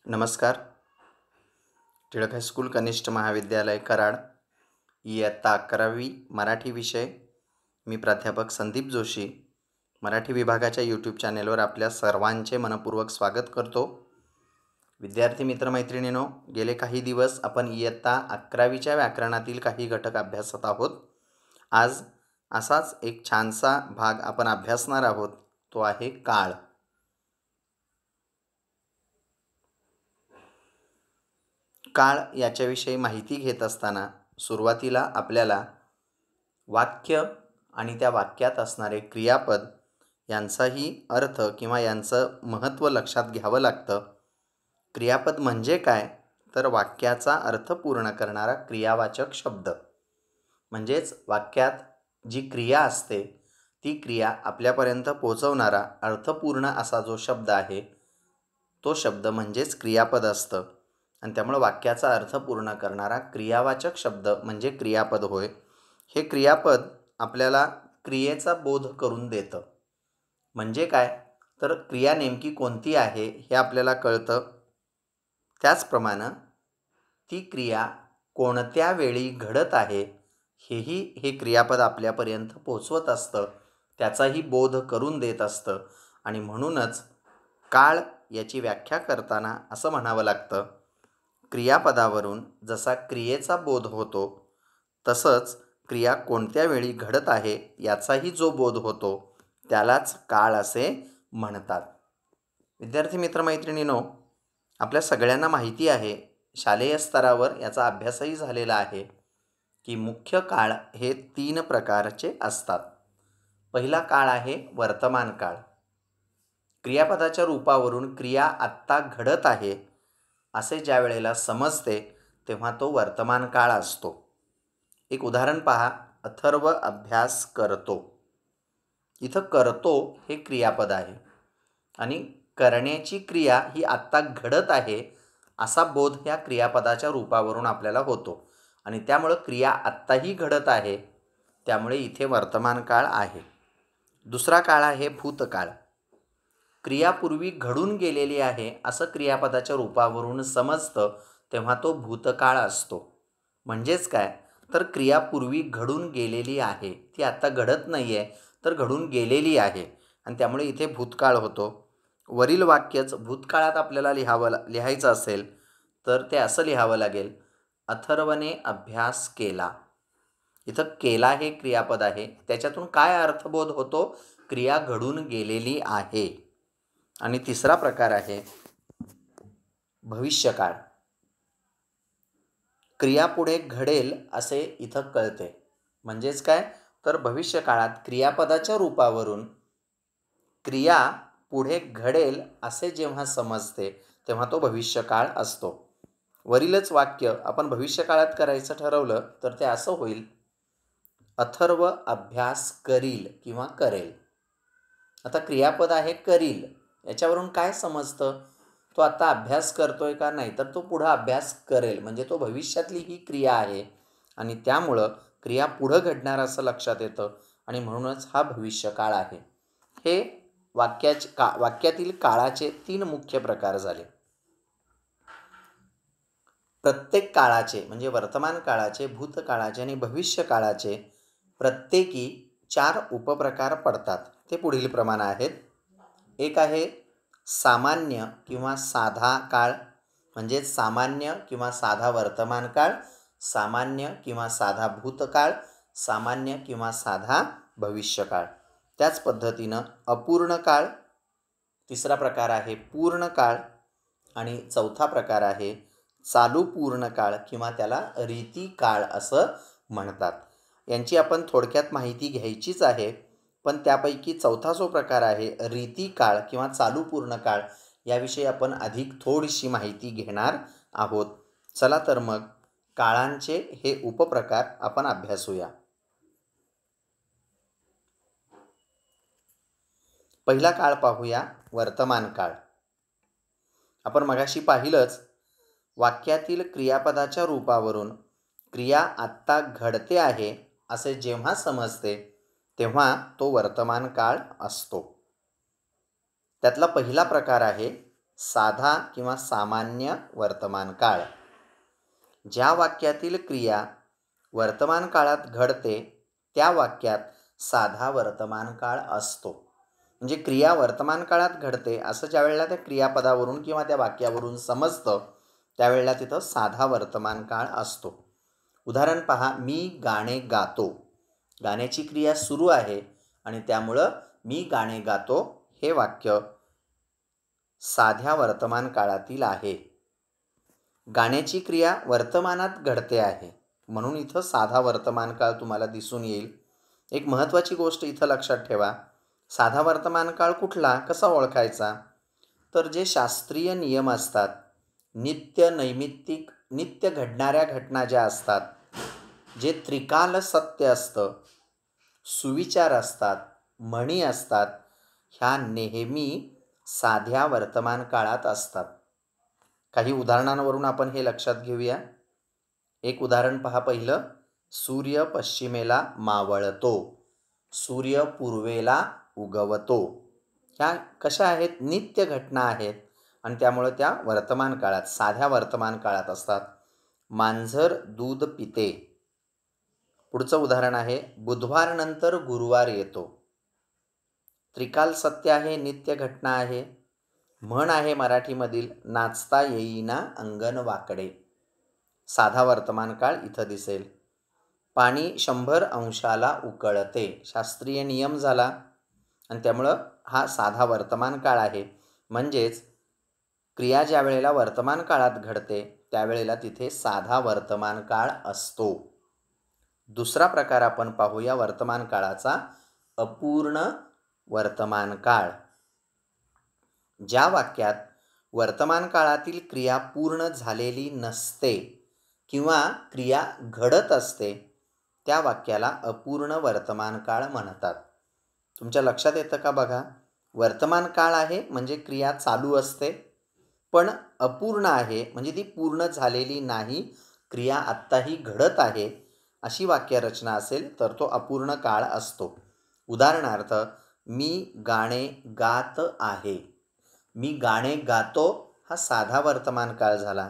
नमस्कार. टिळक हायस्कूल कनिष्ठ महाविद्यालय कराड, इयत्ता 11वी मराठी विषय. मी प्राध्यापक संदीप जोशी, मराठी विभागाच्या यूट्यूब चॅनेलवर आपल्या सर्वांचे मनपूर्वक स्वागत करतो. विद्यार्थी मित्रमैत्रिणींनो, गेले काही दिवस आपण इयत्ता 11वीच्या व्याकरणातील काही घटक अभ्यासत आहोत. आज असाच एक छानसा भाग आपण अभ्यासणार आहोत, तो आहे काळ. काळ याच्याविषयी माहिती घेत असताना सुरुवातीला आपल्याला वाक्य आणि त्या वाक्यात असणारे क्रियापद यांचाही अर्थ किंवा यांचं महत्त्व लक्षात घ्यावं लागतं. क्रियापद म्हणजे काय, तर वाक्याचा अर्थ पूर्ण करणारा क्रियावाचक शब्द. म्हणजेच वाक्यात जी क्रिया असते ती क्रिया आपल्यापर्यंत पोहोचवणारा अर्थपूर्ण असा जो शब्द आहे तो शब्द म्हणजेच क्रियापद असतं. आणि त्यामुळे वाक्याचा अर्थ पूर्ण करणारा क्रियावाचक शब्द म्हणजे क्रियापद होय. हे क्रियापद आपल्याला क्रियेचा बोध करून देतं. म्हणजे काय, तर क्रिया नेमकी कोणती आहे हे आपल्याला कळतं. त्याचप्रमाणे ती क्रिया कोणत्या वेळी घडत आहे हेही हे क्रियापद आपल्यापर्यंत पोचवत असतं, त्याचाही बोध करून देत असतं. आणि म्हणूनच काळ याची व्याख्या करताना असं म्हणावं लागतं, क्रियापदावरून जसा क्रियेचा बोध होतो तसंच क्रिया कोणत्या वेळी घडत आहे याचाही जो बोध होतो त्यालाच काळ असे म्हणतात. विद्यार्थी मित्रमैत्रिणींनो, आपल्या सगळ्यांना माहिती आहे, शालेय स्तरावर याचा अभ्यासही झालेला आहे, की मुख्य काळ हे 3 प्रकारचे असतात. पहिला काळ आहे वर्तमान काळ. क्रियापदाच्या रूपावरून क्रिया आत्ता घडत आहे असे ज्या वेळेला समजते तेव्हा तो वर्तमान काळ असतो. एक उदाहरण पहा, अथर्व अभ्यास करतो. इथं करतो हे क्रियापद आहे आणि करण्याची क्रिया ही आत्ता घडत आहे असा बोध ह्या क्रियापदाच्या रूपावरून आपल्याला होतो. आणि त्यामुळं क्रिया आत्ताही घडत आहे, त्यामुळे इथे वर्तमान काळ आहे. दुसरा काळ आहे भूतकाळ. क्रियापूर्वी घडून गेलेली आहे असं क्रियापदाच्या रूपावरून समजतं तेव्हा तो भूतकाळ असतो. म्हणजेच काय, तर क्रियापूर्वी घडून गेलेली आहे, ती आत्ता घडत नाही आहे तर घडून गेलेली आहे आणि त्यामुळे इथे भूतकाळ होतो. वरील वाक्यच भूतकाळात आपल्याला लिहायचं असेल तर ते असं लिहावं लागेल, अथर्वने अभ्यास केला. इथं केला हे क्रियापद आहे, त्याच्यातून काय अर्थबोध होतो, क्रिया घडून गेलेली आहे. आणि तिसरा प्रकार आहे भविष्यकाळ. क्रिया पुढे घडेल असे इथं कळते. म्हणजेच काय, तर भविष्यकाळात क्रियापदाच्या रूपावरून क्रिया पुढे घडेल असे जेव्हा समजते तेव्हा तो भविष्यकाळ असतो. वरीलच वाक्य आपण भविष्यकाळात करायचं ठरवलं तर ते असं होईल, अथर्व अभ्यास करील किंवा करेल. आता क्रियापद आहे करील, याच्यावरून काय समजतं, तो आता अभ्यास करतोय का नाही, तर तो पुढं अभ्यास करेल. म्हणजे तो भविष्यातली ही क्रिया आहे आणि त्यामुळं क्रिया पुढं घडणार असं लक्षात येतं आणि म्हणूनच हा भविष्यकाळ आहे. हे वाक्यातील काळाचे 3 मुख्य प्रकार झाले. प्रत्येक काळाचे म्हणजे वर्तमान काळाचे, भूतकाळाचे आणि भविष्यकाळाचे प्रत्येकी 4 उपप्रकार पडतात. ते पुढील प्रमाणे आहेत. एक आहे सामान्य किंवा साधा काळ, म्हणजे सामान्य किंवा साधा वर्तमान काळ, सामान्य किंवा साधा भूतकाळ, सामान्य किंवा साधा भविष्यकाळ. त्याच पद्धतीनं अपूर्ण काळ, तिसरा प्रकार आहे पूर्ण काळ आणि चौथा प्रकार आहे चालू पूर्ण काळ किंवा त्याला रीती काळ असं म्हणतात. यांची आपण थोडक्यात माहिती घ्यायचीच आहे, पण त्यापैकी चौथा जो प्रकार आहे रीती काळ किंवा चालू पूर्ण काळ, याविषयी आपण अधिक थोडीशी माहिती घेणार आहोत. चला तर मग काळांचे हे उपप्रकार आपण अभ्यासूया. पहिला काळ पाहूया, वर्तमान काळ. आपण मगाशी पाहिलंच, वाक्यातील क्रियापदाच्या रूपावरून क्रिया आत्ता घडते आहे असे जेव्हा समजते तेव्हा तो वर्तमान काळ असतो. त्यातला पहिला प्रकार आहे साधा किंवा सामान्य वर्तमान काळ. ज्या वाक्यातील क्रिया वर्तमान काळात घडते त्या वाक्यात साधा वर्तमान काळ असतो. म्हणजे क्रिया वर्तमान काळात घडते असं ज्या वेळेला त्या क्रियापदावरून किंवा त्या वाक्यावरून समजतं त्यावेळेला तिथं साधा वर्तमान काळ असतो. उदाहरण पहा, मी गाणे गातो. गाण्याची क्रिया सुरू आहे आणि त्यामुळं मी गाणे गातो हे वाक्य साध्या वर्तमान काळातील आहे. गाण्याची क्रिया वर्तमानात घडते आहे म्हणून इथं साधा वर्तमान काळ तुम्हाला दिसून येईल. एक महत्त्वाची गोष्ट इथं लक्षात ठेवा, साधा वर्तमान काळ कुठला, कसा ओळखायचा? तर जे शास्त्रीय नियम असतात, नैमित्तिक नित्य घडणाऱ्या घटना ज्या असतात, जे त्रिकाल सत्य असतं, सुविचार असतात, म्हणी असतात, ह्या नेहमी साध्या वर्तमान काळात असतात. काही उदाहरणांवरून आपण हे लक्षात घेऊया. एक उदाहरण पहा पहिलं, सूर्य पश्चिमेला मावळतो, सूर्य पूर्वेला उगवतो. ह्या कशा आहेत? नित्य घटना आहेत आणि त्यामुळे त्या वर्तमान काळात, साध्या वर्तमान काळात असतात. मांजर दूध पिते. पुढचं उदाहरण आहे, बुधवारनंतर गुरुवार येतो. त्रिकाल सत्य आहे, नित्य घटना आहे. म्हण आहे मराठीमधील, नाचता येईना अंगण वाकडे. साधा वर्तमान काळ इथं दिसेल. पाणी 100 अंशाला उकळते. शास्त्रीय नियम झाला आणि त्यामुळं हा साधा वर्तमान काळ आहे. म्हणजेच क्रिया ज्या वेळेला वर्तमान काळात घडते त्यावेळेला तिथे साधा वर्तमान काळ असतो. दुसरा प्रकार आपण पाहूया वर्तमान काळाचा, अपूर्ण वर्तमान काळ. ज्या वाक्यात वर्तमान काळातील क्रिया पूर्ण झालेली नसते किंवा क्रिया घडत असते त्या वाक्याला अपूर्ण वर्तमान काळ म्हणतात. तुमच्या लक्षात येतं का बघा? वर्तमान काळ आहे म्हणजे क्रिया चालू असते, पण अपूर्ण आहे म्हणजे ती पूर्ण झालेली नाही, क्रिया आत्ताही घडत आहे, अशी वाक्यरचना असेल तर तो अपूर्ण काळ असतो. उदाहरणार्थ, मी गाणे गात आहे. मी गाणे गातो हा साधा वर्तमान काळ झाला,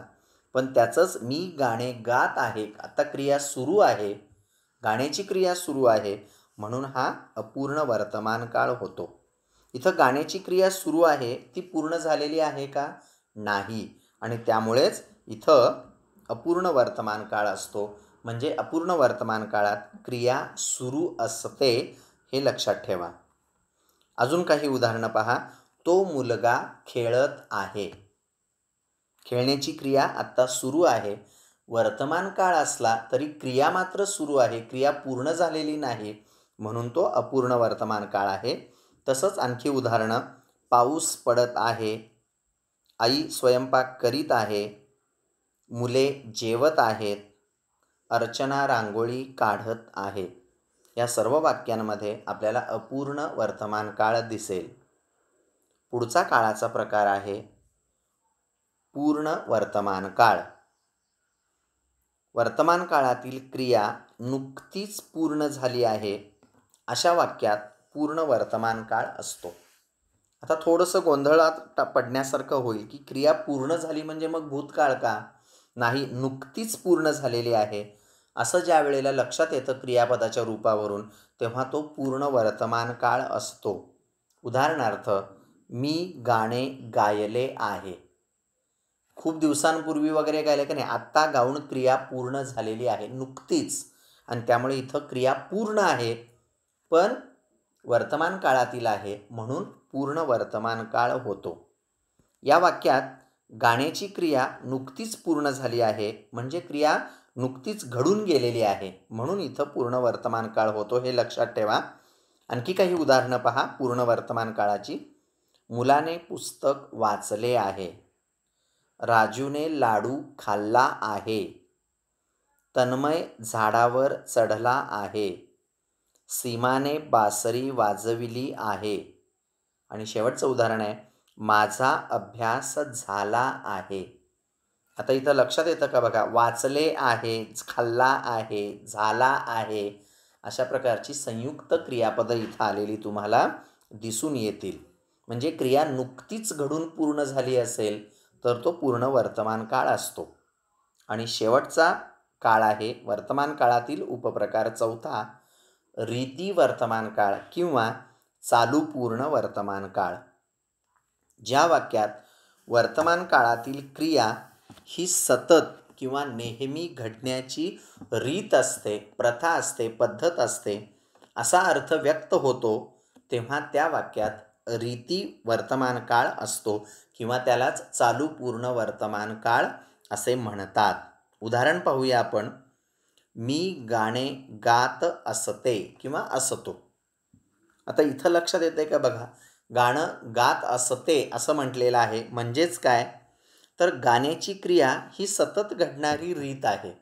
पण त्याचंच मी गाणे गात आहे, आता क्रिया सुरू आहे, गाण्याची क्रिया सुरू आहे म्हणून हा अपूर्ण वर्तमान काळ होतो. इथं गाण्याची क्रिया सुरू आहे, ती पूर्ण झालेली आहे का? नाही, आणि त्यामुळेच इथं अपूर्ण वर्तमान काळ असतो. म्हणजे अपूर्ण वर्तमान काळात क्रिया सुरू असते हे लक्षात ठेवा. अजून काही उदाहरणं पहा. तो मुलगा खेळत आहे. खेळण्याची क्रिया आत्ता सुरू आहे. वर्तमान काळ असला तरी क्रिया मात्र सुरू आहे, क्रिया पूर्ण झालेली नाही म्हणून तो अपूर्ण वर्तमान काळ आहे. तसंच आणखी उदाहरणं, पाऊस पडत आहे, आई स्वयंपाक करीत आहे, मुले जेवत आहेत, अर्चना रांगोळी काढत आहे. या सर्व वाक्यांमध्ये आपल्याला अपूर्ण वर्तमान काळ दिसेल. पुढचा काळाचा प्रकार आहे पूर्ण वर्तमान काळ. वर्तमान काळातील क्रिया नुकतीच पूर्ण झाली आहे अशा वाक्यात पूर्ण वर्तमान काळ असतो. आता थोडंसं गोंधळात पडण्यासारखं होईल की क्रिया पूर्ण झाली म्हणजे मग भूतकाळ का? नाही, नुकतीच पूर्ण झालेली आहे असं ज्या वेळेला लक्षात येतं क्रियापदाच्या रूपावरून तेव्हा तो पूर्ण वर्तमान काळ असतो. उदाहरणार्थ, मी गाणे गायले आहे. खूप दिवसांपूर्वी वगैरे गायले की नाही, आत्ता गाऊन क्रिया पूर्ण झालेली आहे नुकतीच, आणि त्यामुळे इथं क्रिया पूर्ण आहे पण वर्तमान काळातील आहे म्हणून पूर्ण वर्तमान काळ होतो. या वाक्यात गाण्याची क्रिया नुकतीच पूर्ण झाली आहे म्हणजे क्रिया नुकतीच घडून गेलेली आहे म्हणून इथं पूर्ण वर्तमान काळ होतो, हे लक्षात ठेवा. आणखी काही उदाहरणं पहा पूर्ण वर्तमान काळाची. मुलाने पुस्तक वाचले आहे, राजूने लाडू खाल्ला आहे, तन्मय झाडावर चढला आहे, सीमाने बासरी वाजविली आहे, आणि शेवटचं उदाहरण आहे, माझा अभ्यास झाला आहे. आता इथं लक्षात येतं का बघा, वाचले आहे, खाल्ला आहे, झाला आहे, अशा प्रकारची संयुक्त क्रियापदं इथं आलेली तुम्हाला दिसून येतील. म्हणजे क्रिया नुकतीच घडून पूर्ण झाली असेल तर तो पूर्ण वर्तमान काळ असतो. आणि शेवटचा काळ आहे वर्तमान काळातील उपप्रकार चौथा, रीती वर्तमान काळ किंवा चालू पूर्ण वर्तमान काळ. ज्या वाक्यात वर्तमान काळातील क्रिया ही सतत किंवा नेहमी घडण्याची रीत असते, प्रथा असते, पद्धत असते, असा अर्थ व्यक्त होतो, तेव्हा त्या वाक्यात रीती वर्तमान काळ असतो किंवा त्यालाच चालू पूर्ण वर्तमान काळ असे म्हणतात. उदाहरण पाहूया आपण. मी गाणे गात असते किंवा असतो. आता इथं लक्षात येते का बघा, गाणं गात असते असं म्हटलेलं आहे. म्हणजेच काय, तर गाण्याची क्रिया ही सतत घडणारी रीत आहे.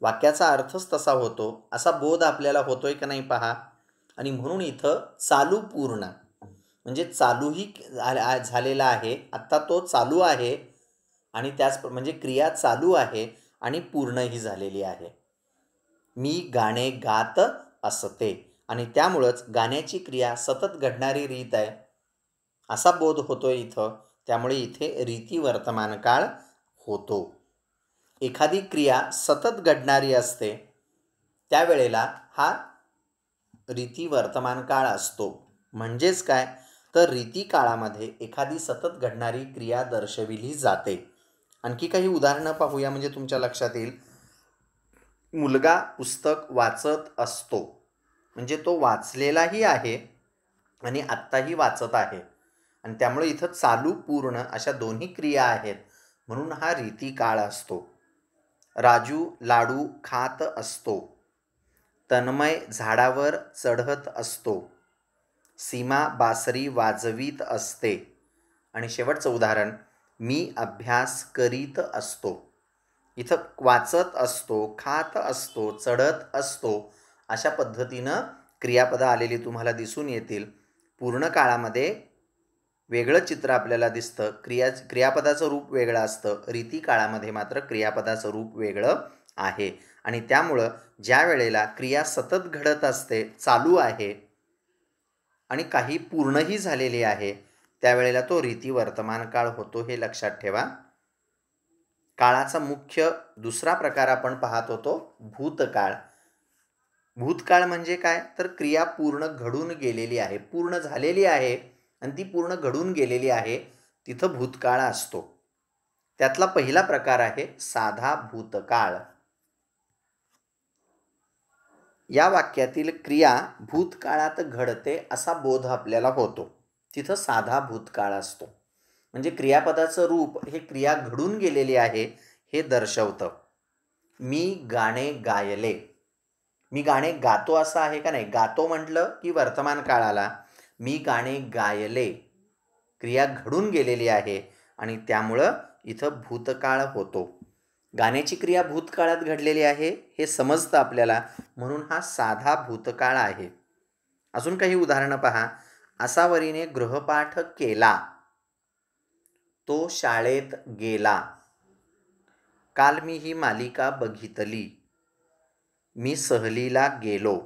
वाक्याचा अर्थच तसा होतो, असा बोध आपल्याला होतोय का नाही पहा. आणि म्हणून इथं चालू पूर्ण म्हणजे चालूही झालेला आहे, आत्ता तो चालू आहे आणि त्याच म्हणजे क्रिया चालू आहे आणि पूर्णही झालेली आहे. मी गाणे गात असते आणि त्यामुळंच गाण्याची क्रिया सतत घडणारी रीत आहे असा बोध होतो इथं. त्यामुळे इथे रीती वर्तमान काळ होतो. एखादी क्रिया सतत घडणारी असते त्यावेळेला हा रीती वर्तमान काळ असतो. म्हणजेच काय, तर रीती काळामध्ये एखादी सतत घडणारी क्रिया दर्शविली जाते. आणखी काही उदाहरणं पाहूया म्हणजे तुमच्या लक्षात येईल. मुलगा पुस्तक वाचत असतो म्हणजे तो वाचलेलाही आहे आणि आत्ताही वाचत आहे आणि त्यामुळे इथं चालू पूर्ण अशा दोन्ही क्रिया आहेत, म्हणून हा रीती काळ असतो. राजू लाडू खात असतो. तन्मय झाडावर चढत असतो. सीमा बासरी वाजवीत असते. आणि शेवटचं उदाहरण, मी अभ्यास करीत असतो. इथं वाचत असतो, खात असतो, चढत असतो अशा पद्धतीनं क्रियापदं आलेली तुम्हाला दिसून येतील. पूर्ण काळामध्ये वेगळं चित्र आपल्याला दिसतं, क्रियापदाचं रूप वेगळं असतं. रीती काळामध्ये मात्र क्रियापदाचं रूप वेगळं आहे आणि त्यामुळं ज्या वेळेला क्रिया सतत घडत असते, चालू आहे आणि काही पूर्णही झालेली आहे, त्यावेळेला तो रीती वर्तमान काळ होतो, हे लक्षात ठेवा. काळाचा मुख्य दुसरा प्रकार आपण पाहत होतो भूतकाळ. भूतकाळ म्हणजे काय, तर क्रिया पूर्ण घडून गेलेली आहे, पूर्ण झालेली आहे आणि ती पूर्ण घडून गेलेली आहे, तिथं भूतकाळ असतो. त्यातला पहिला प्रकार आहे साधा भूतकाळ. या वाक्यातील क्रिया भूतकाळात घडते असा बोध आपल्याला होतो, तिथं साधा भूतकाळ असतो. म्हणजे क्रियापदाचं रूप हे क्रिया घडून गेलेली आहे हे दर्शवतं. मी गाणे गायले. मी गाणे गातो असं आहे का नाही, गातो म्हटलं की वर्तमान काळाला. मी गाणे गायले, क्रिया घडून गेलेली आहे आणि त्यामुळं इथं भूतकाळ होतो. गाण्याची क्रिया भूतकाळात घडलेली आहे हे समजतं आपल्याला, म्हणून हा साधा भूतकाळ आहे. अजून काही उदाहरणं पहा. आसावरीने गृहपाठ केला. तो शाळेत गेला. काल मी ही मालिका बघितली. मी सहलीला गेलो.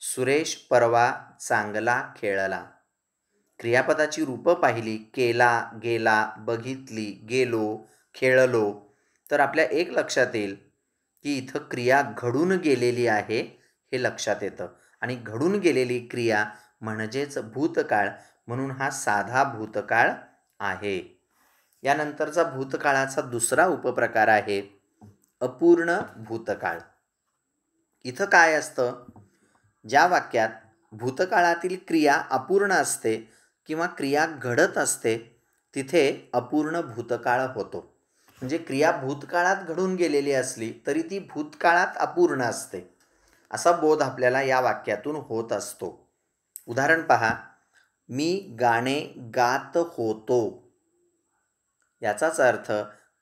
सुरेश परवा चांगला खेळला. क्रियापदाची रूपं पाहिली, केला, गेला, बघितली, गेलो, खेळलो, तर आपल्या एक लक्षात येईल की इथं क्रिया घडून गेलेली आहे हे लक्षात येतं आणि घडून गेलेली क्रिया म्हणजेच भूतकाळ, म्हणून हा साधा भूतकाळ आहे. यानंतरचा भूतकाळाचा दुसरा उपप्रकार आहे अपूर्ण भूतकाळ. इथं काय असतं, ज्या वाक्यात भूतकाळातील क्रिया अपूर्ण असते किंवा क्रिया घडत असते तिथे अपूर्ण भूतकाळ होतो. म्हणजे क्रिया भूतकाळात घडून गेलेली असली तरी ती भूतकाळात अपूर्ण असते असा बोध आपल्याला या वाक्यातून होत असतो. उदाहरण पहा. मी गाणे गात होतो. याचाच अर्थ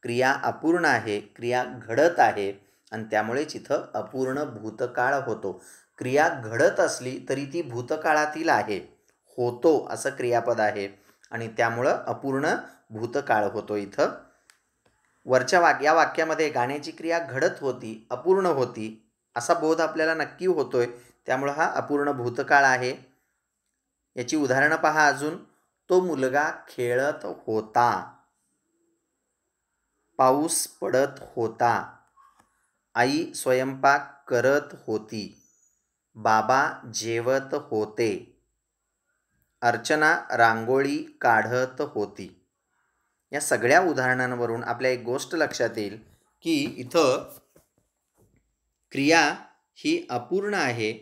क्रिया अपूर्ण आहे, क्रिया घडत आहे आणि त्यामुळेच इथं अपूर्ण भूतकाळ होतो. क्रिया घडत असली तरी ती भूतकाळातील आहे, होतो असं क्रियापद आहे आणि त्यामुळं अपूर्ण भूतकाळ होतो इथं. या वाक्यामध्ये गाण्याची क्रिया घडत होती, अपूर्ण होती असा बोध आपल्याला नक्की होतोय, त्यामुळं हा अपूर्ण भूतकाळ आहे. याची उदाहरणं पहा अजून. तो मुलगा खेळत होता. पाऊस पडत होता. आई स्वयंपाक करत होती. बाबा जेवत होते. अर्चना रांगोळी काढत होती. या सगळ्या उदाहरणांवरून आपल्या एक गोष्ट लक्षात येईल की इथं क्रिया ही अपूर्ण आहे,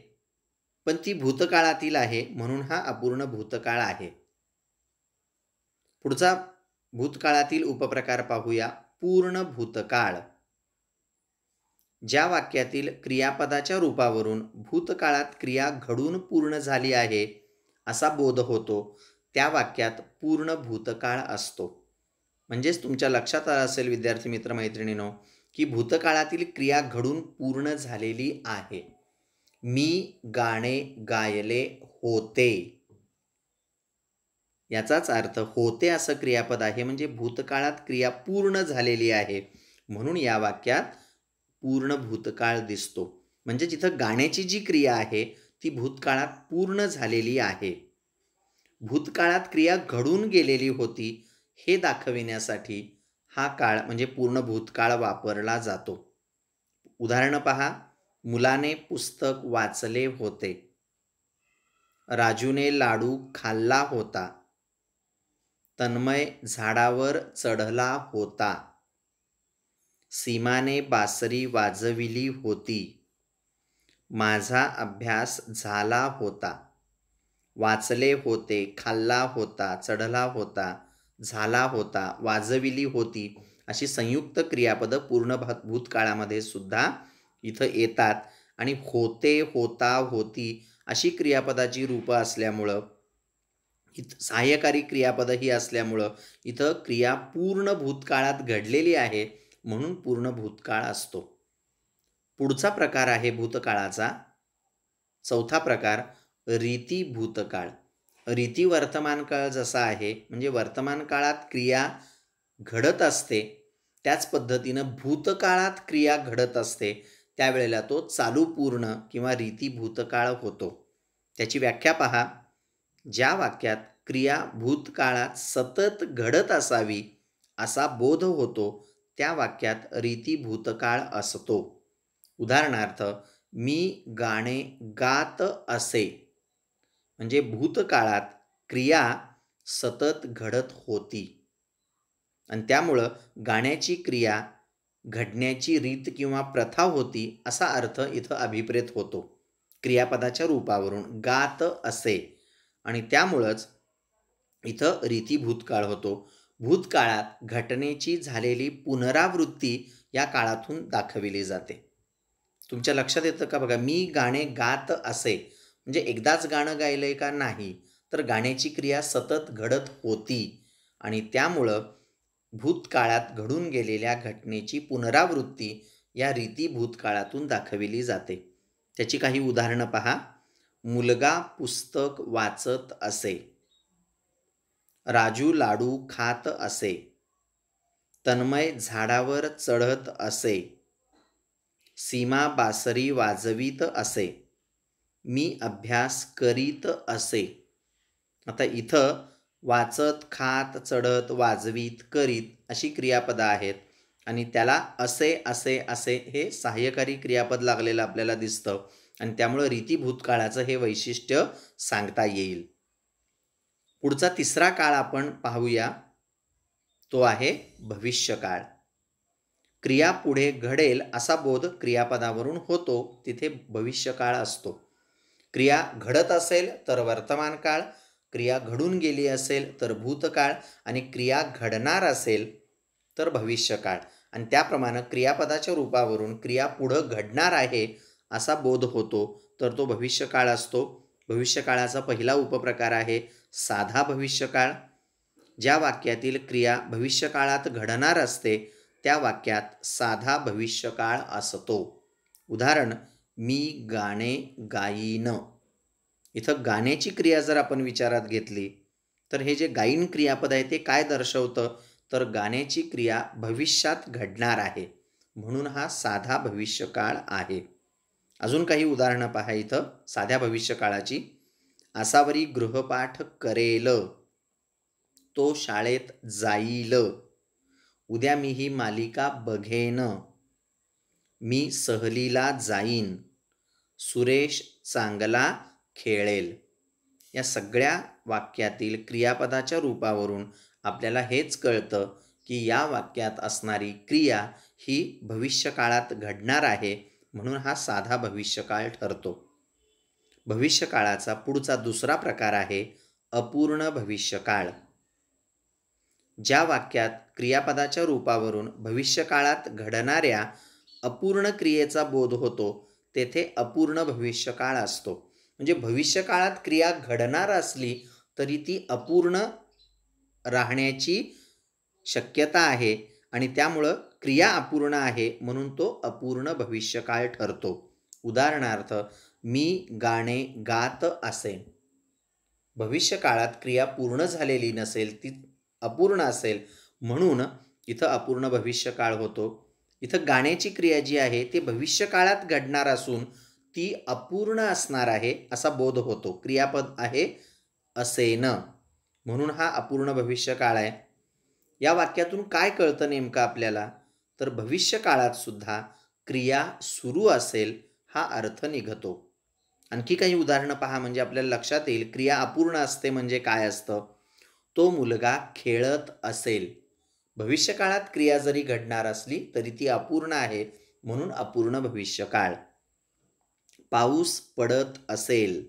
पण ती भूतकाळातील आहे, म्हणून हा अपूर्ण भूतकाळ आहे. पुढचा भूतकाळातील उपप्रकार पाहूया. पूर्ण भूतकाळ. ज्या वाक्यातील क्रियापदाच्या रूपावरून भूतकाळात क्रिया घडून पूर्ण झाली आहे असा बोध होतो, त्या वाक्यात पूर्ण भूतकाळ असतो. म्हणजेच तुमच्या लक्षात आलं असेल विद्यार्थी मित्र मैत्रिणींनो, की भूतकाळातील क्रिया घडून पूर्ण झालेली आहे. मी गाणे गायले होते. याचाच अर्थ होते असं क्रियापद आहे, म्हणजे भूतकाळात क्रिया पूर्ण झालेली आहे, म्हणून या वाक्यात पूर्ण भूतकाळ दिसतो. म्हणजे जिथं गाण्याची जी क्रिया आहे ती भूतकाळात पूर्ण झालेली आहे. भूतकाळात क्रिया घडून गेलेली होती हे दाखविण्यासाठी हा काळ म्हणजे पूर्ण भूतकाळ वापरला जातो. उदाहरणं पहा. मुलाने पुस्तक वाचले होते. राजूने लाडू खाल्ला होता. तन्मय झाडावर चढला होता. सीमाने बासरी वाजविली होती. माझा अभ्यास झाला होता. वाचले होते, खाल्ला होता, चढला होता, झाला होता, वाजविली होती अशी संयुक्त क्रियापदं पूर्ण भूतकाळामध्ये सुद्धा इथं येतात. आणि होते, होता, होती अशी क्रियापदाची रूपं असल्यामुळं, सहाय्यकारी क्रियापदं ही असल्यामुळं इथं क्रिया पूर्ण भूतकाळात घडलेली आहे, म्हणून पूर्ण भूतकाळ असतो. पुढचा प्रकार आहे भूतकाळाचा, चौथा प्रकार रीती भूतकाळ. रीती वर्तमान काळ जसा आहे, म्हणजे वर्तमान काळात क्रिया घडत असते, त्याच पद्धतीनं भूतकाळात क्रिया घडत असते, त्यावेळेला तो चालू पूर्ण किंवा रीती भूतकाळ होतो. त्याची व्याख्या पहा. ज्या वाक्यात क्रिया भूतकाळात सतत घडत असावी असा बोध होतो, त्या वाक्यात रीती भूतकाळ असतो. उदाहरणार्थ, मी गाणे गात असे, म्हणजे भूतकाळात क्रिया सतत घडत होती आणि त्यामुळं गाण्याची क्रिया घडण्याची रीत किंवा प्रथा होती असा अर्थ इथं अभिप्रेत होतो क्रियापदाच्या रूपावरून. गात असे, आणि त्यामुळंच इथं रीती भूतकाळ होतो. भूतकाळात घटनेची झालेली पुनरावृत्ती या काळातून दाखविली जाते. तुमच्या लक्षात येतं का बघा. मी गाणे गात असे, म्हणजे एकदाच गाणं गायलंय का नाही, तर गाण्याची क्रिया सतत घडत होती आणि त्यामुळं भूतकाळात घडून गेलेल्या घटनेची पुनरावृत्ती या रीती भूतकाळातून दाखविली जाते. त्याची काही उदाहरणं पहा. मुलगा पुस्तक वाचत असे. राजू लाडू खात असे. तन्मय झाडावर चढत असे. सीमा बासरी वाजवीत असे. मी अभ्यास करीत असे. आता इथं वाचत, खात, चढत, वाजवीत, करीत अशी क्रियापदं आहेत आणि त्याला असे, असे, असे हे सहाय्यकारी क्रियापद लागलेलं आपल्याला दिसतं आणि त्यामुळं रीती भूतकाळाचं हे वैशिष्ट्य सांगता येईल. पुढचा तिसरा काळ आपण पाहूया, तो आहे भविष्यकाळ. क्रिया पुढे घडेल असा बोध क्रियापदावरून होतो, तिथे भविष्यकाळ असतो. क्रिया घडत असेल तर वर्तमान काळ, क्रिया घडून गेली असेल तर भूतकाळ आणि क्रिया घडणार असेल तर भविष्यकाळ. आणि त्याप्रमाणे क्रियापदाच्या रूपावरून क्रिया पुढं घडणार आहे असा बोध होतो, तर तो भविष्यकाळ असतो. भविष्यकाळाचा पहिला उपप्रकार आहे साधा भविष्यकाळ. ज्या वाक्यातील क्रिया भविष्यकाळात घडणार असते त्या वाक्यात साधा भविष्यकाळ असतो. उदाहरण, मी गाणे गाईन. इथं गाण्याची क्रिया जर आपण विचारात घेतली तर हे जे गाईन क्रियापद आहे ते काय दर्शवतं, तर गाण्याची क्रिया भविष्यात घडणार आहे, म्हणून हा साधा भविष्यकाळ आहे. अजून काही उदाहरणं पहा इथं साध्या भविष्यकाळाची. आसावरी गृहपाठ करेल. तो शाळेत जाईल. उद्या मी ही मालिका बघेन. मी सहलीला जाईन. सुरेश चांगला खेळेल. या सगळ्या वाक्यातील क्रियापदाच्या रूपावरून आपल्याला हेच कळतं की या वाक्यात असणारी क्रिया ही भविष्यकाळात घडणार आहे, म्हणून हा साधा भविष्यकाळ ठरतो. भविष्यकाळाचा पुढचा दुसरा प्रकार आहे अपूर्ण भविष्यकाळ. ज्या वाक्यात क्रियापदाच्या रूपावरून भविष्यकाळात घडणाऱ्या अपूर्ण क्रियेचा बोध होतो तेथे अपूर्ण भविष्यकाळ असतो. म्हणजे भविष्यकाळात क्रिया घडणार असली तरी ती अपूर्ण राहण्याची शक्यता आहे आणि त्यामुळं क्रिया अपूर्ण आहे, म्हणून तो अपूर्ण भविष्यकाळ ठरतो. उदाहरणार्थ, मी गाणे गात असेन. भविष्यकाळात क्रिया पूर्ण झालेली नसेल, ती अपूर्ण असेल, म्हणून इथं अपूर्ण भविष्यकाळ होतो. इथं गाण्याची क्रिया जी आहे ती भविष्यकाळात घडणार असून ती अपूर्ण असणार आहे असा बोध होतो. क्रियापद आहे असेन, म्हणून हा अपूर्ण भविष्यकाळ आहे. या वाक्यातून काय कळतं नेमकं आपल्याला? तर भविष्यकाळात सुद्धा क्रिया सुरू असेल हा अर्थ निघतो. आणखी काही उदाहरणं पहा, म्हणजे आपल्याला लक्षात येईल क्रिया अपूर्ण असते म्हणजे काय असतं. तो मुलगा खेळत असेल. भविष्यकाळात क्रिया जरी घडणार असली तरी ती अपूर्ण आहे, म्हणून अपूर्ण भविष्यकाळ. पाऊस पडत असेल.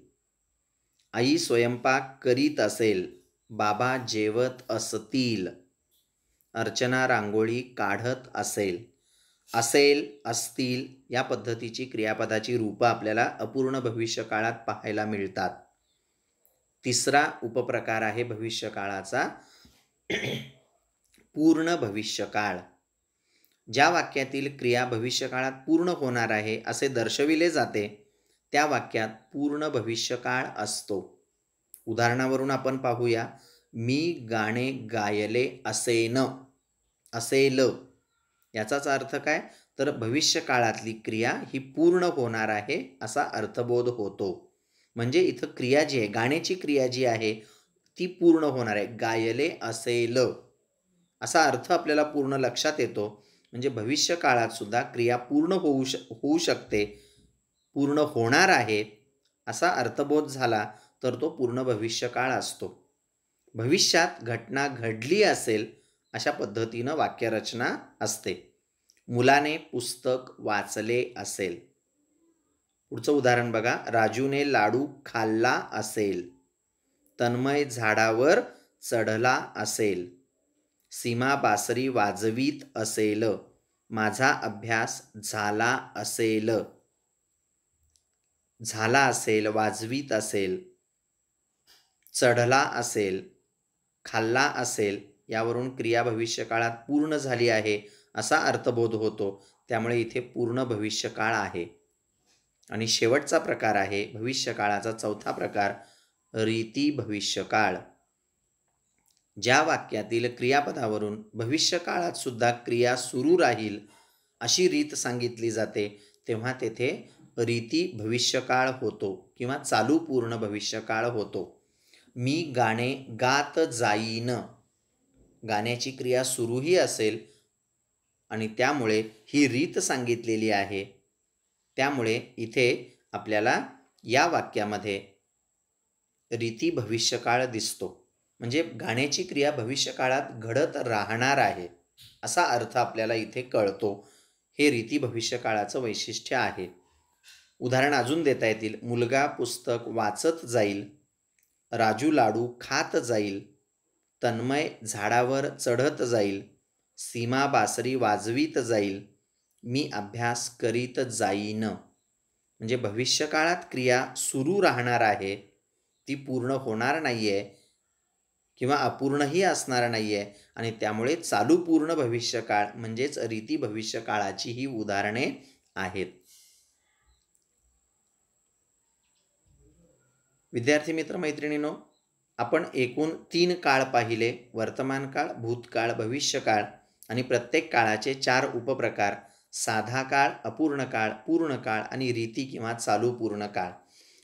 आई स्वयंपाक करीत असेल. बाबा जेवत असतील. अर्चना रांगोळी काढत असेल. असेल, असतील या पद्धतीची क्रियापदाची रूपं आपल्याला अपूर्ण भविष्यकाळात पाहायला मिळतात. तिसरा उपप्रकार आहे भविष्यकाळाचा पूर्ण भविष्यकाळ. ज्या वाक्यातील क्रिया भविष्यकाळात पूर्ण होणार आहे असे दर्शविले जाते त्या वाक्यात पूर्ण भविष्यकाळ असतो. उदाहरणावरून आपण पाहूया, मी गाणे गायले असेन. असेल याचाच अर्थ काय? तर भविष्यकाळातली क्रिया ही पूर्ण होणार आहे असा अर्थबोध होतो. म्हणजे इथं क्रिया जी आहे, गाण्याची क्रिया जी आहे ती पूर्ण होणार आहे. गायले असेल असा अर्थ आपल्याला पूर्ण लक्षात येतो. म्हणजे भविष्यकाळात सुद्धा क्रिया पूर्ण होऊ शकते, पूर्ण होणार आहे असा अर्थबोध झाला तर तो पूर्ण भविष्यकाळ असतो. भविष्यात घटना घडली असेल अशा पद्धतीनं वाक्यरचना असते. मुलाने पुस्तक वाचले असेल. पुढचं उदाहरण बघा, राजूने लाडू खाल्ला असेल. तन्मय झाडावर चढला असेल. सीमा बासरी वाजवीत असेल. माझा अभ्यास झाला असेल. झाला असेल, वाजवीत असेल, चढला असेल, खाल्ला असेल यावरून क्रिया भविष्यकाळात पूर्ण झाली आहे असा अर्थबोध होतो. त्यामुळे इथे पूर्ण भविष्यकाळ आहे. आणि शेवटचा प्रकार आहे भविष्यकाळाचा चौथा प्रकार रीती भविष्यकाळ. ज्या वाक्यातील क्रियापदावरून भविष्यकाळात सुद्धा क्रिया सुरू राहील अशी रीत सांगितली जाते तेव्हा तेथे रीती भविष्यकाळ होतो किंवा चालू पूर्ण भविष्यकाळ होतो. मी गाणे गात जाईन. गाण्याची क्रिया सुरूही असेल आणि त्यामुळे ही रीत सांगितलेली आहे. त्यामुळे इथे आपल्याला या वाक्यामध्ये रीती भविष्यकाळ दिसतो. म्हणजे गाण्याची क्रिया भविष्यकाळात घडत राहणार आहे असा अर्थ आपल्याला इथे कळतो. हे रीती भविष्यकाळाचं वैशिष्ट्य आहे. उदाहरण अजून देता येतील. मुलगा पुस्तक वाचत जाईल. राजू लाडू खात जाईल. तन्मय झाडावर चढत जाईल. सीमा बासरी वाजवीत जाईल. मी अभ्यास करीत जाईन. म्हणजे भविष्यकाळात क्रिया सुरू राहणार आहे, ती पूर्ण होणार नाही आहे किंवा अपूर्णही असणार नाही आहे आणि त्यामुळे चालू पूर्ण भविष्यकाळ म्हणजेच रीती भविष्यकाळाची ही उदाहरणे आहेत. विद्यार्थी मित्र मैत्रिणींनो, आपण एकूण 3 काळ पाहिले. वर्तमान काळ, भूतकाळ, भविष्यकाळ आणि प्रत्येक काळाचे 4 उपप्रकार: साधा काळ, अपूर्ण काळ, पूर्ण काळ आणि रीती किंवा चालू पूर्ण काळ.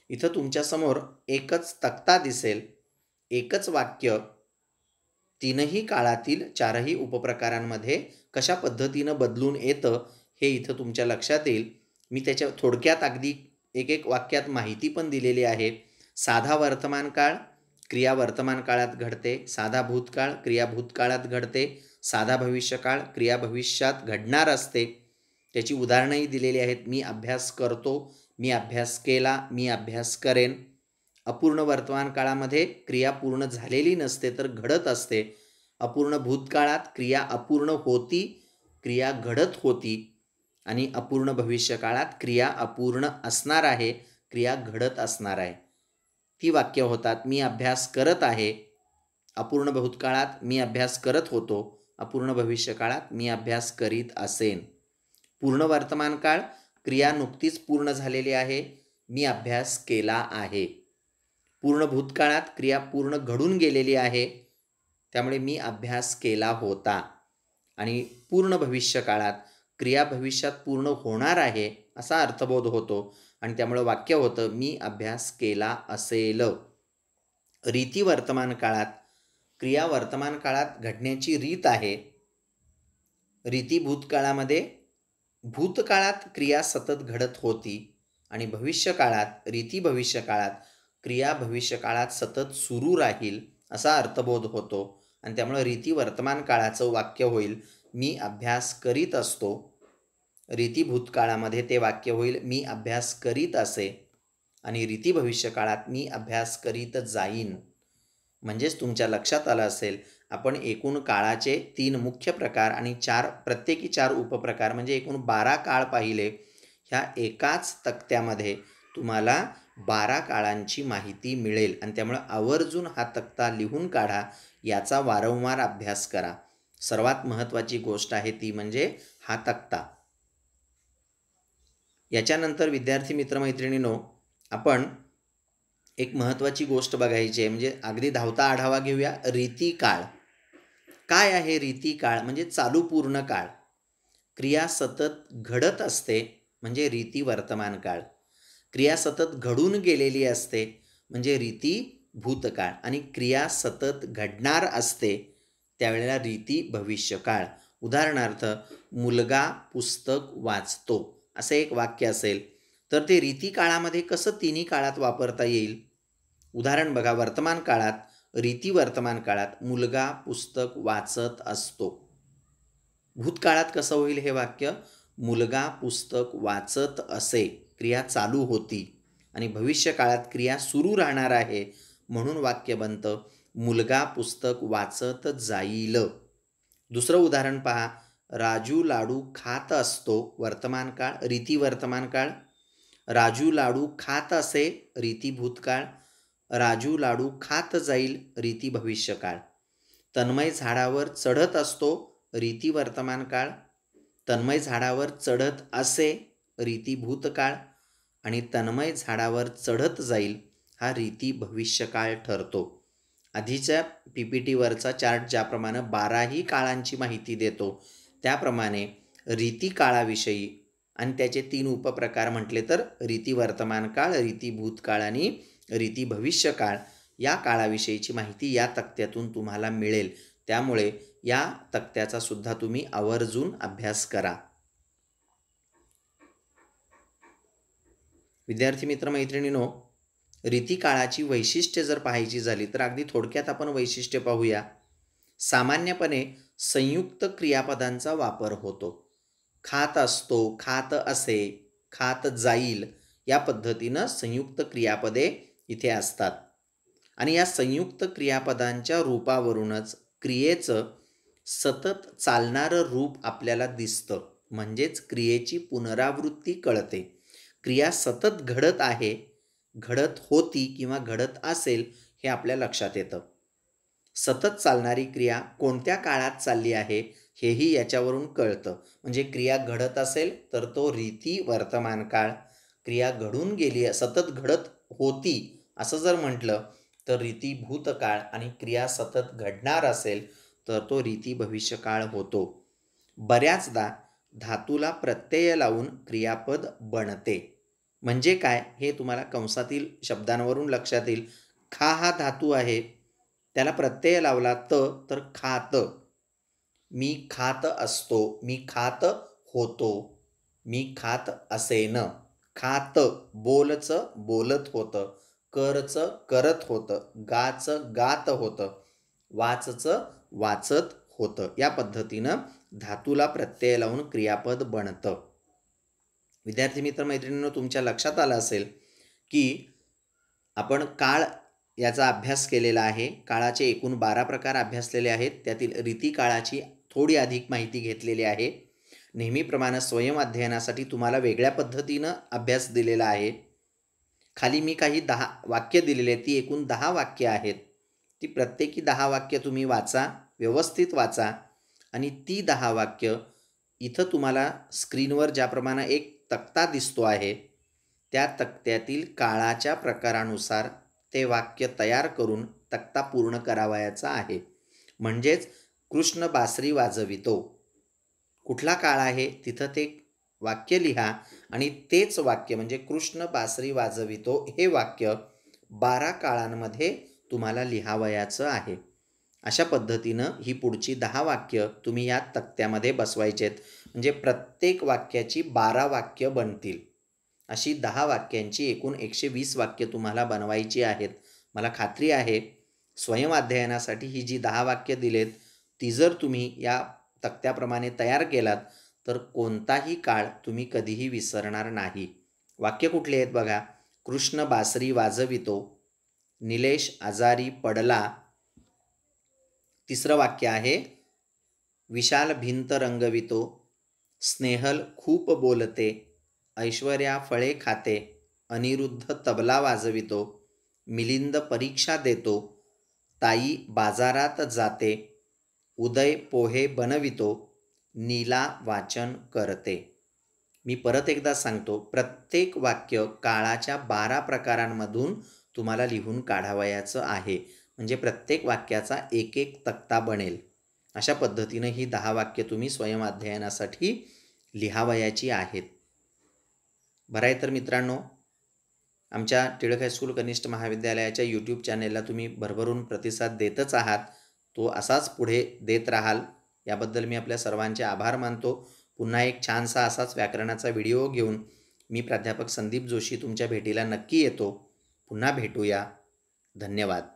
इथं तुमच्यासमोर एकच तक्ता दिसेल, एकच वाक्य तीनही काळातील चारही उपप्रकारांमध्ये कशा पद्धतीनं बदलून येतं हे इथं तुमच्या लक्षात येईल. मी त्याच्या थोडक्यात अगदी एक वाक्यात माहिती पण दिलेली आहे. साधा वर्तमान काळ क्रिया वर्तमान काळात घडते, साधा भूतकाळ क्रिया भूतकाळात घडते, साधा भविष्यकाळ क्रिया भविष्यात घडणार असते. त्याची उदाहरणंही दिलेली आहेत. मी अभ्यास करतो, मी अभ्यास केला, मी अभ्यास करेन. अपूर्ण वर्तमान काळामध्ये क्रिया पूर्ण झालेली नसते तर घडत असते. अपूर्ण भूतकाळात क्रिया अपूर्ण होती, क्रिया घडत होती. आणि अपूर्ण भविष्यकाळात क्रिया अपूर्ण असणार आहे, क्रिया घडत असणार आहे. ती वाक्य होतात. मी अभ्यास करत आहे. अपूर्ण भूतकाळात मी अभ्यास करत होतो, अपूर्ण भविष्यकाळात मी अभ्यास करीत असेन. पूर्ण वर्तमान काळ क्रिया नुकतीच पूर्ण झालेली आहे, मी अभ्यास केला आहे. पूर्ण भूतकाळात क्रिया पूर्ण घडून गेलेली आहे, त्यामुळे मी अभ्यास केला होता. आणि पूर्ण भविष्यकाळात क्रिया भविष्यात पूर्ण होणार आहे असा अर्थबोध होतो आणि त्यामुळे वाक्य होतं मी अभ्यास केला असेल. रीती वर्तमान काळात क्रिया वर्तमान काळात घडण्याची रीत आहे. रीती भूतकाळामध्ये भूतकाळात क्रिया सतत घडत होती आणि भविष्यकाळात रीती भविष्यकाळात क्रिया भविष्यकाळात सतत सुरू राहील असा अर्थबोध होतो आणि त्यामुळे रीती वर्तमान काळाचं वाक्य होईल मी अभ्यास करीत असतो. रीती भूतकाळामध्ये ते वाक्य होईल मी अभ्यास करीत असे आणि रीती भविष्यकाळात मी अभ्यास करीत जाईन. म्हणजेच तुमच्या लक्षात आलं असेल आपण एकूण काळाचे 3 मुख्य प्रकार आणि प्रत्येकी 4 उपप्रकार म्हणजे एकूण 12 काळ पाहिले. ह्या एकाच तक्त्यामध्ये तुम्हाला 12 काळांची माहिती मिळेल आणि त्यामुळे आवर्जून हा तक्ता लिहून काढा, याचा वारंवार अभ्यास करा. सर्वात महत्त्वाची गोष्ट आहे ती म्हणजे हा तक्ता. याच्यानंतर विद्यार्थी मित्रमैत्रिणींनो, आपण एक महत्त्वाची गोष्ट बघायची आहे म्हणजे अगदी धावता आढावा घेऊया. रीतिकाळ काय आहे? रीतिकाळ म्हणजे चालू पूर्ण काळ. क्रिया सतत घडत असते म्हणजे रीती वर्तमान काळ. क्रिया सतत घडून गेलेली असते म्हणजे रीती भूतकाळ आणि क्रिया सतत घडणार असते त्यावेळेला रीती भविष्यकाळ. उदाहरणार्थ मुलगा पुस्तक वाचतो असं एक वाक्य असेल तर ते रीती काळामध्ये कसं तिन्ही काळात वापरता येईल? उदाहरण बघा. वर्तमान काळात रीती वर्तमान काळात मुलगा पुस्तक वाचत असतो. भूतकाळात कसं होईल हे वाक्य? मुलगा पुस्तक वाचत असे, क्रिया चालू होती आणि भविष्य काळात क्रिया सुरू राहणार आहे म्हणून वाक्य बनतं मुलगा पुस्तक वाचत जाईल. दुसरं उदाहरण पहा. राजू लाडू खात असतो. वर्तमान काळ रीती वर्तमान काळ. राजू लाडू खात असे रीती भूतकाळ. राजू लाडू खात जाईल रीती भविष्यकाळ. तन्मय झाडावर चढत असतो रीती वर्तमान काळ. तन्मय झाडावर चढत असे रीती भूतकाळ आणि तन्मय झाडावर चढत जाईल हा रीती भविष्यकाळ ठरतो. आधीच्या PPTवरचा चार्ट ज्याप्रमाणे 12ही काळांची माहिती देतो त्याप्रमाणे रीती काळाविषयी आणि त्याचे 3 उपप्रकार म्हटले तर रीती वर्तमान काळ, रीती भूतकाळ आणि रीती भविष्यकाळ या काळाविषयीची माहिती या तक्त्यातून तुम्हाला मिळेल. त्यामुळे या तक्त्याचा सुद्धा तुम्ही आवर्जून अभ्यास करा. विद्यार्थी मित्रमैत्रिणींनो, रीती काळाची वैशिष्ट्ये जर पाहायची झाली तर अगदी थोडक्यात आपण वैशिष्ट्ये पाहूया. सामान्यपणे संयुक्त क्रियापदांचा वापर होतो. खात असतो, खात असे, खात जाईल या पद्धतीनं संयुक्त क्रियापदे इथे असतात आणि या संयुक्त क्रियापदांच्या रूपावरूनच क्रियेचं सतत चालणारं रूप आपल्याला दिसतं म्हणजेच क्रियेची पुनरावृत्ती कळते. क्रिया सतत घडत आहे, घडत होती किंवा घडत असेल हे आपल्या लक्षात येतं. सतत चालणारी क्रिया कोणत्या काळात चालली आहे हेही याच्यावरून कळतं. म्हणजे क्रिया घडत असेल तर तो रीती वर्तमान काळ. क्रिया घडून गेली सतत घडत होती असं जर म्हटलं तर रीती भूतकाळ आणि क्रिया सतत घडणार असेल तर तो रीती भविष्यकाळ होतो. बऱ्याचदा धातूला प्रत्यय लावून क्रियापद बनते. म्हणजे काय हे तुम्हाला कंसातील शब्दांवरून लक्षात येईल. खा हा धातू आहे त्याला प्रत्यय लावला तर खात. मी खात असतो, मी खात होतो, मी खात असेन. खात बोलचं बोलत होतं, करचं करत होतं, गाचं गात होतं, वाचचं वाचत होतं. या पद्धतीनं धातूला प्रत्यय लावून क्रियापद बनतं. विद्यार्थी मित्र मैत्रिणींनो, तुमच्या लक्षात आलं असेल की आपण काळ याचा अभ्यास केलेला आहे. काळाचे एकूण 12 प्रकार अभ्यासलेले आहेत. त्यातील रीतिकाळाची थोडी अधिक माहिती घेतलेली आहे. नेहमीप्रमाणे स्वयं अध्ययनासाठी तुम्हाला वेगळ्या पद्धतीनं अभ्यास दिलेला आहे. खाली मी काही 10 वाक्य दिलेली आहेत. ती एकूण 10 वाक्य आहेत. ती प्रत्येकी 10 वाक्य तुम्ही वाचा, व्यवस्थित वाचा आणि ती 10 वाक्य इथं तुम्हाला स्क्रीनवर ज्याप्रमाणे एक तक्ता दिसतो आहे, त्या तक्त्यातील काळाच्या प्रकारानुसार ते वाक्य तयार करून तक्ता पूर्ण करावयाचा आहे. म्हणजेच कृष्ण बासरी वाजवितो. कुठला काळ आहे तिथं ते वाक्य लिहा आणि तेच वाक्य म्हणजे कृष्ण बासरी वाजवितो हे वाक्य 12 काळांमध्ये तुम्हाला लिहावयाचं आहे. अशा पद्धतीनं ही पुढची 10 वाक्य तुम्ही या तक्त्यामध्ये बसवायचे आहेत. म्हणजे प्रत्येक वाक्याची 12 वाक्य बनतील. अशी 10 वाक्यांची एकूण 120 वाक्य तुम्हाला बनवायची आहेत. मला खात्री आहे स्वयं अध्ययनासाठी ही जी 10 वाक्य दिलेत ती जर तुम्ही या तक्त्याप्रमाणे तयार केलात तर कोणताही काळ तुम्ही कधीही विसरणार नाही. वाक्य कुठले आहेत बघा. कृष्ण बासरी वाजवितो, निलेश आजारी पडला. तिसरं वाक्य आहे विशाल भिंत रंगवितो, स्नेहल खूप बोलते, ऐश्वर्या फळे खाते, अनिरुद्ध तबला वाजवितो, मिलिंद परीक्षा देतो, ताई बाजारात जाते, उदय पोहे बनवितो, नीला वाचन करते. मी परत एकदा सांगतो, प्रत्येक वाक्य काळाच्या 12 प्रकारांमधून तुम्हाला लिहून काढावयाचं आहे. म्हणजे प्रत्येक वाक्याचा एक एक तक्ता बनेल. अशा पद्धतीनं ही 10 वाक्य तुम्ही स्वयं अध्ययनासाठी लिहावयाची आहेत. बरं आहे तर मित्रांनो, आमच्या टिळक हायस्कूल कनिष्ठ महाविद्यालयाच्या यूट्यूब चॅनेलला तुम्ही भरभरून प्रतिसाद देतच आहात. तो असाच पुढे देत राहाल याबद्दल मी आपल्या सर्वांचे आभार मानतो. पुन्हा एक छानसा असाच व्याकरणाचा व्हिडिओ घेऊन मी प्राध्यापक संदीप जोशी तुमच्या भेटीला नक्की येतो. पुन्हा भेटूया. धन्यवाद.